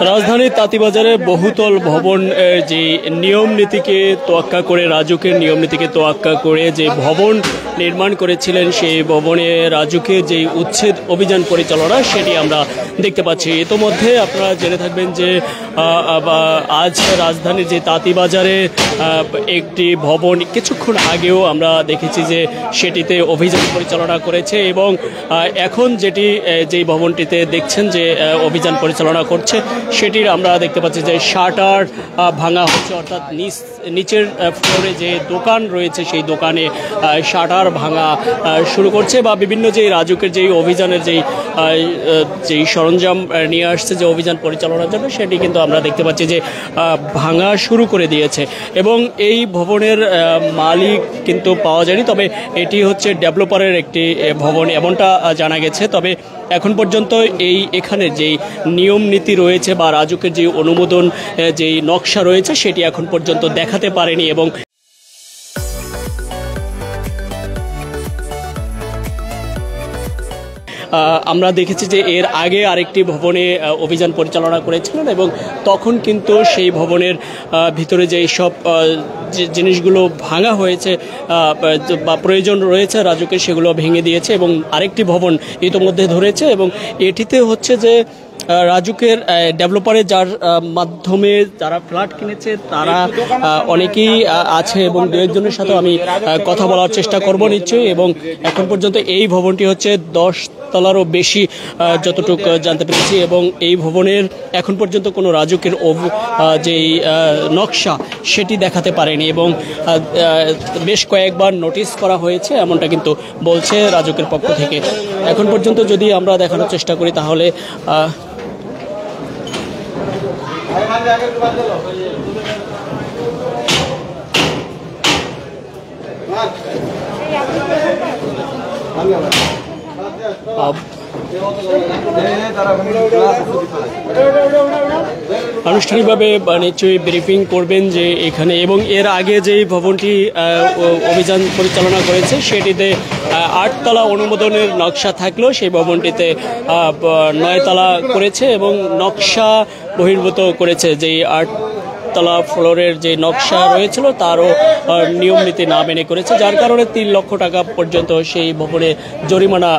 রাজধানীর তাঁতীবাজারে বহুতল ভবন যে নিয়ম নীতিকে তোয়াক্কা করে, রাজুকের নিয়ম নীতিকে তোয়াক্কা করে যে ভবন নির্মাণ করেছিলেন, সেই ভবনে রাজুকের যে উচ্ছেদ অভিযান পরিচালনা সেটি আমরা দেখতে পাচ্ছি। ইতোমধ্যে আপনারা জেনে থাকবেন যে আজ রাজধানীর যে তাঁতীবাজারে একটি ভবন কিছুক্ষণ আগেও আমরা দেখেছি যে সেটিতে অভিযান পরিচালনা করেছে এবং এখন যেই ভবনটিতে দেখছেন যে অভিযান পরিচালনা করছে সেটির আমরা দেখতে পাচ্ছি যে শাটার ভাঙা হচ্ছে, অর্থাৎ নিচের ফ্লোরে যে দোকান রয়েছে সেই দোকানে শাটার ভাঙা শুরু করছে বা বিভিন্ন যে রাজুকের যেই অভিযানের যেই সরঞ্জাম নিয়ে আসছে যে অভিযান পরিচালনার জন্য সেটি কিন্তু আমরা দেখতে পাচ্ছি যে ভাঙা শুরু করে দিয়েছে। এবং এই ভবনের মালিক কিন্তু পাওয়া যায়নি, তবে এটি হচ্ছে ডেভেলপারের একটি ভবন এমনটা জানা গেছে। তবে এখন পর্যন্ত এখানে যেই নিয়ম নীতি রয়েছে বা রাজুকের যে অনুমোদন যেই নকশা রয়েছে সেটি এখন পর্যন্ত দেখাতে পারেনি। এবং আমরা দেখেছি যে এর আগে আরেকটি ভবনে অভিযান পরিচালনা করেছিলেন এবং তখন কিন্তু সেই ভবনের ভিতরে যেই সব জিনিসগুলো ভাঙা হয়েছে বা প্রয়োজন রয়েছে রাজুকে সেগুলো ভেঙে দিয়েছে এবং আরেকটি ভবন ইতোমধ্যে ধরেছে। এবং এটিতে হচ্ছে যে রাজুকের ডেভেলপারে যার মাধ্যমে যারা ফ্ল্যাট কিনেছে তারা অনেকেই আছে এবং দু একজনের সাথে আমি কথা বলার চেষ্টা করব নিশ্চয়ই। এবং এখন পর্যন্ত এই ভবনটি হচ্ছে 10 তলারও বেশি যতটুকু জানতে পেরেছি এবং এই ভবনের এখন পর্যন্ত কোনো রাজুকের যেই নকশা সেটি দেখাতে পারেনি এবং বেশ কয়েকবার নোটিশ করা হয়েছে এমনটা কিন্তু বলছে রাজুকের পক্ষ থেকে। এখন পর্যন্ত যদি আমরা দেখানোর চেষ্টা করি তাহলে আনুষ্ঠানিকভাবে নিশ্চয়ই ব্রিফিং করবেন যে এখানে। এবং এর আগে যেই ভবনটি অভিযান পরিচালনা করেছে সেটিতে 8 তলা অনুমোদনের নকশা থাকলেও সেই ভবনটিতে 9 তলা করেছে এবং নকশা বহির্ভূত করেছে। যেই 8 তলা ফ্লোরের যে নকশা রয়েছিল তারও নিয়ম নীতি না মেনে করেছে, যার কারণে 3 লক্ষ টাকা পর্যন্ত সেই ভবনে জরিমানা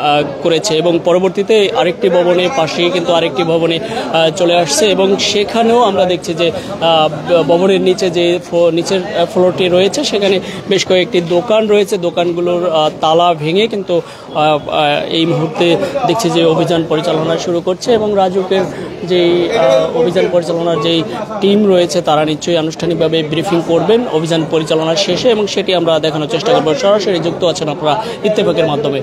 করেছে। এবং পরবর্তীতে আরেকটি ভবনে পাশেই কিন্তু আরেকটি ভবনে চলে আসছে এবং সেখানেও আমরা দেখছি যে ভবনের নিচে যে নিচের ফ্লোরটি রয়েছে সেখানে বেশ কয়েকটি দোকান রয়েছে, দোকানগুলোর তালা ভেঙে কিন্তু এই মুহূর্তে দেখছি যে অভিযান পরিচালনা শুরু করছে। এবং রাজুকের যেই অভিযান পরিচালনার যেই টিম রয়েছে তারা নিশ্চয়ই আনুষ্ঠানিকভাবে ব্রিফিং করবেন অভিযান পরিচালনার শেষে এবং সেটি আমরা দেখানোর চেষ্টা করব। সরাসরি যুক্ত আছেন আপনারা ইত্তেফাকের মাধ্যমে।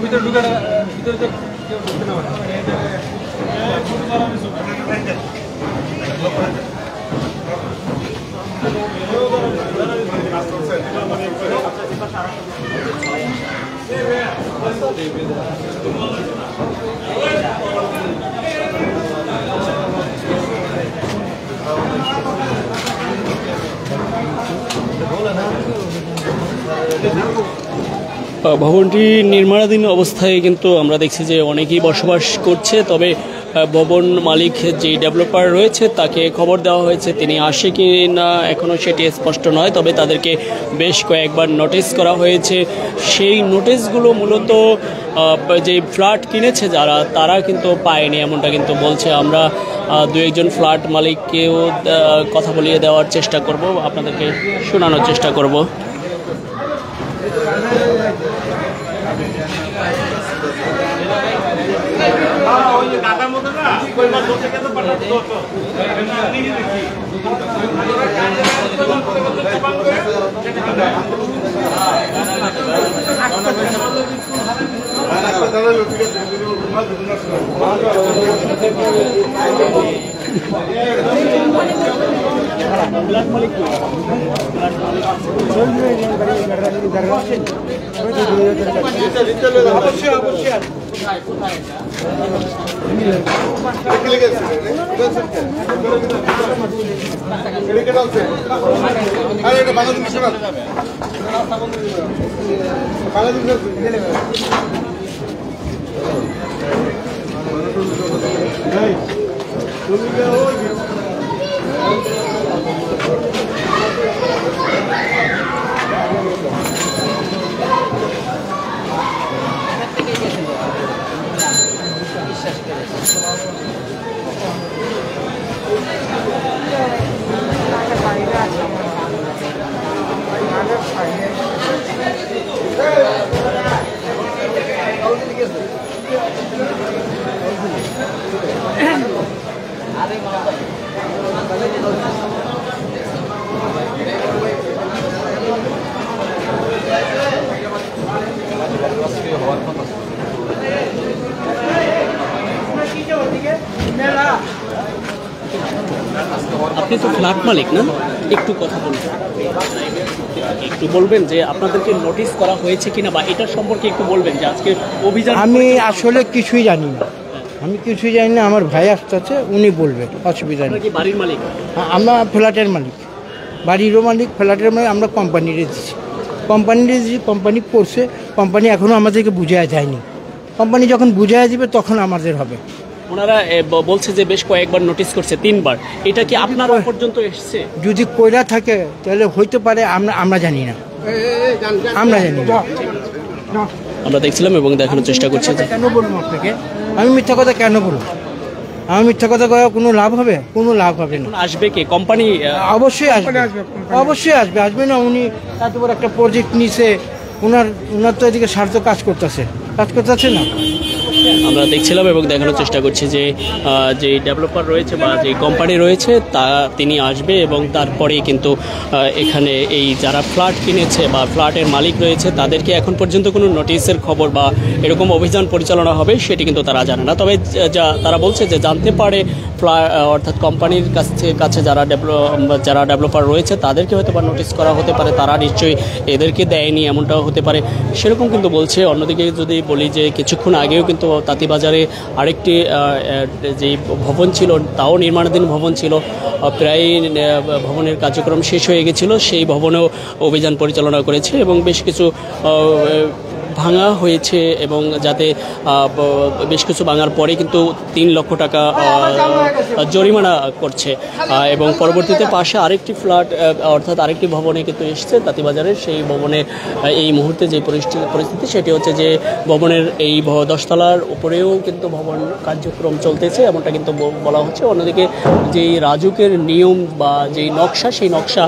ভিতরে ঢুকে ভিতরে কেউ ঢুকতে না পারে। ভবনটি নির্মাণাধীন অবস্থায় কিন্তু আমরা দেখছি যে অনেকেই বসবাস করছে। তবে ভবন মালিক যে ডেভেলপার রয়েছে তাকে খবর দেওয়া হয়েছে, তিনি আসে কি না এখনও সেটি স্পষ্ট নয়। তবে তাদেরকে বেশ কয়েকবার নোটিশ করা হয়েছে। সেই নোটিশগুলো মূলত যে ফ্ল্যাট কিনেছে তারা কিন্তু পায়নি এমনটা কিন্তু বলছে। আমরা দু একজন ফ্ল্যাট মালিককেও কথা বলিয়ে দেওয়ার চেষ্টা করব, আপনাদেরকে শোনানোর চেষ্টা করব। আপনি তো ফ্ল্যাট মালিক না, একটু কথা বলবেন, একটু বলবেন যে আপনাদেরকে নোটিশ করা হয়েছে কিনা বা এটার সম্পর্কে একটু বলবেন যে আজকে অভিযান। আমি আসলে কিছুই জানি না, আমি কিছুই জানি না। আমার ভাই আসতেছে, উনি বলবেন, অসুবিধা নেই। কি বাড়ির মালিক? আমরা ফ্ল্যাটের মালিক, বাড়িরও মালিক, ফ্ল্যাটের মালিক। আমরা কোম্পানিরে দিচ্ছি, কোম্পানি করছে। কোম্পানি এখনও আমাদেরকে বুঝায় যায়নি। কোম্পানি যখন বুঝায় দিবে তখন আমাদের হবে। ওনারা বলছে যে বেশ কয়েকবার নোটিশ করছে, 3বার। এটা কি আপনার পর্যন্ত এসছে? যদি কইরা থাকে তাহলে হইতে পারে, আমরা জানি না, আমরা জানি না। আমরা দেখছিলাম এবং দেখানোর চেষ্টা করছি। কেন বলবো আপনাকে? আমি মিথ্যা কথা কেন বলবো? আমার মিথ্যা কথা কয়ে কোনো লাভ হবে? কোনো লাভ হবে না। আসবে কি কোম্পানি? অবশ্যই আসবে, অবশ্যই আসবে। আসবে না? উনি এত বড় একটা প্রজেক্ট নিছে, ওনার তো এদিকে স্বার্থ কাজ করতেছে না। আমরা দেখছিলাম এবং দেখানোর চেষ্টা করছি যে যে ডেভেলপার রয়েছে বা যে কোম্পানি রয়েছে তিনি আসবে এবং তারপরে কিন্তু এখানে এই যারা ফ্ল্যাট কিনেছে বা ফ্ল্যাটের মালিক রয়েছে তাদেরকে এখন পর্যন্ত কোনো নোটিশের খবর বা এরকম অভিযান পরিচালনা হবে সেটি কিন্তু তারা জানে না। তবে তারা বলছে যে জানতে পারে অর্থাৎ কোম্পানির কাছে যারা ডেভেলপার রয়েছে তাদেরকে হয়তো বা নোটিশ করা হতে পারে, তারা নিশ্চয়ই এদেরকে দেয়নি এমনটাও হতে পারে, সেরকম কিন্তু বলছে। অন্যদিকে যদি বলি যে কিছুক্ষণ আগেও কিন্তু তাঁতিবাজারে আরেকটি যে ভবন ছিল, তাও নির্মাণাধীন ভবন ছিল, প্রায় ভবনের কার্যক্রম শেষ হয়ে গেছিল, সেই ভবনেও অভিযান পরিচালনা করেছে এবং বেশ কিছু ভাঙা হয়েছে এবং যাতে বেশ কিছু ভাঙার পরে কিন্তু 3 লক্ষ টাকা জরিমানা করছে এবং পরবর্তীতে পাশে আরেকটি ফ্ল্যাট অর্থাৎ আরেকটি ভবনে কিন্তু এসছে তাঁতিবাজারের। সেই ভবনে এই মুহূর্তে যে পরিস্থিতি সেটি হচ্ছে যে ভবনের এই 10 তলার উপরেও কিন্তু ভবন কার্যক্রম চলতেছে এমনটা কিন্তু বলা হচ্ছে। অন্যদিকে যেই রাজুকের নিয়ম বা যেই নকশা, সেই নকশা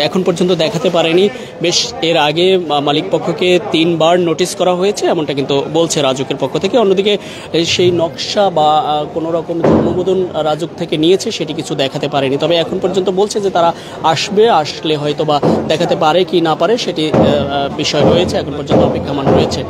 এখন পর্যন্ত দেখাতে পারেনি। বেশ এর আগে মালিক পক্ষকে 3বার নোটিশ করা হয়েছে এমনটা কিন্তু বলছে রাজুকের পক্ষ থেকে। অন্যদিকে সেই নকশা বা কোনো রকম অনুমোদন রাজুক থেকে নিয়েছে সেটি কিছু দেখাতে পারেনি। তবে এখন পর্যন্ত বলছে যে তারা আসলে হয়তো বা দেখাতে পারে কি না পারে সেটি বিষয় রয়েছে, এখন পর্যন্ত অপেক্ষমান রয়েছে।